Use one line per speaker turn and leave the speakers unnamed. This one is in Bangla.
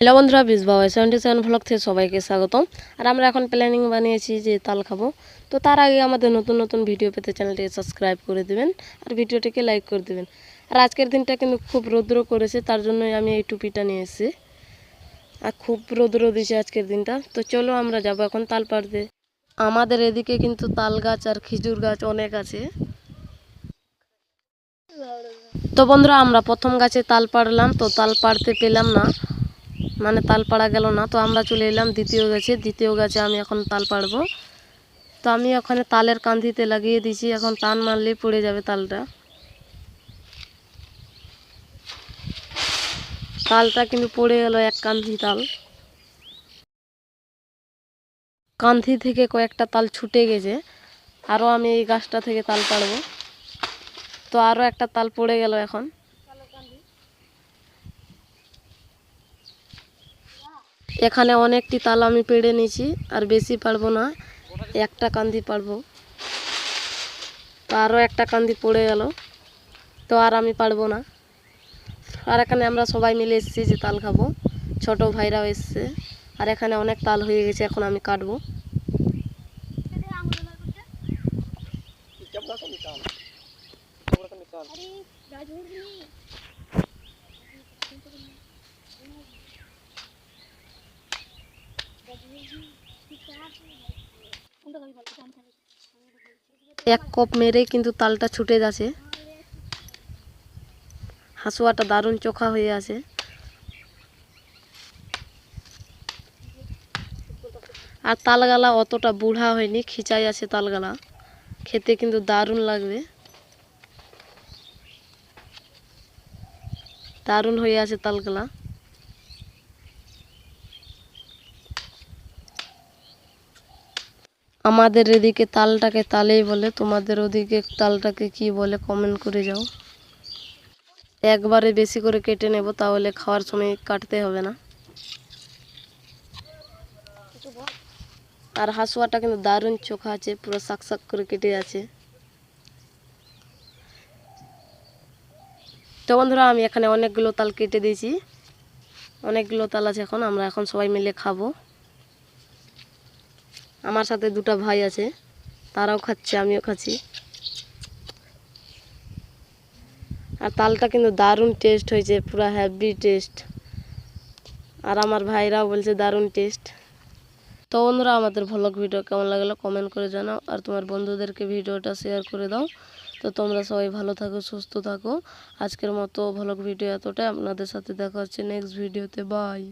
হ্যালো বন্ধুরা, বিজবাওয়াই 77 ভ্লগ থেকে সবাইকে স্বাগতম। আর আমরা এখন প্ল্যানিং বানিয়েছি যে তাল খাবো। তো তার আগে আমাদের নতুন নতুন ভিডিও পেতে চ্যানেলটিকে সাবস্ক্রাইব করে দিবেন আর ভিডিওটিকে লাইক করে দিবেন। আর আজকের দিনটা কিন্তু খুব রৌদ্র করেছে, তার জন্যই আমি এই টুপিটা নিয়ে এসেছি। আর খুব রৌদ্র দিয়েছে আজকের দিনটা। তো চলো আমরা যাবো এখন তাল পাড়তে। আমাদের এদিকে কিন্তু তাল গাছ আর খেজুর গাছ অনেক আছে। তো বন্ধুরা, আমরা প্রথম গাছে তাল পাড়লাম, তো তাল পাড়তে পেলাম না, মানে তাল পাড়া গেল না। তো আমরা চলে এলাম দ্বিতীয় গাছে আমি এখন তাল পাড়বো। তো আমি ওখানে তালের কান্ধিতে লাগিয়ে দিয়েছি, এখন টান মারলেই পড়ে যাবে তালটা। তালটা কিন্তু পড়ে গেল, এক কান্ধি তাল। কান্ধি থেকে কয়েকটা তাল ছুটে গেছে। আরও আমি এই গাছটা থেকে তাল পাড়বো। তো আরও একটা তাল পড়ে গেল এখন। এখানে অনেকটি তাল আমি পেড়ে নিয়েছি, আর বেশি পারবো না, একটা কান্ধি পারবো। তো আরও একটা কান্ধি পড়ে গেল, তো আর আমি পারবো না। আর এখানে আমরা সবাই মিলে এসেছি যে তাল খাবো, ছোট ভাইরাও এসছে। আর এখানে অনেক তাল হয়ে গেছে, এখন আমি কাটবো। এক কোপ মেরে কিন্তু তালটা ছুটে যাচ্ছে। হাসুয়াটা দারুণ চোখা হয়ে আছে। আর তালগালা অতটা বুড়া হয়নি, খিচাই আছে তালগালা, খেতে কিন্তু দারুণ লাগবে। দারুণ হয়ে আছে তালগালা। আমাদের এদিকে তালটাকে তালেই বলে, তোমাদের ওদিকে তালটাকে কি বলে কমেন্ট করে যাও। একবারে বেশি করে কেটে নেব, তাহলে খাওয়ার সময় কাটতে হবে না। আর হাসুয়াটা কিন্তু দারুণ চোখা আছে, পুরো শাক শাক করে কেটে আছে। তো বন্ধুরা, আমি এখানে অনেকগুলো তাল কেটে দিয়েছি, অনেকগুলো তাল আছে। আমরা এখন সবাই মিলে খাবো। আমার সাথে দুটো ভাই আছে, তারাও খাচ্ছে, আমিও খাচ্ছি। আর তালটা কিন্তু দারুণ টেস্ট হয়েছে, পুরো হ্যাভি টেস্ট। আর আমার ভাইরাও বলছে দারুণ টেস্ট। তো বন্ধুরা, আমাদের ভ্লগ ভিডিও কেমন লাগলো কমেন্ট করে জানাও, আর তোমার বন্ধুদেরকে ভিডিওটা শেয়ার করে দাও। তো তোমরা সবাই ভালো থাকো, সুস্থ থাকো। আজকের মতো ভ্লগ ভিডিও এতটাই। আপনাদের সাথে দেখা হচ্ছে নেক্সট ভিডিওতে। বাই।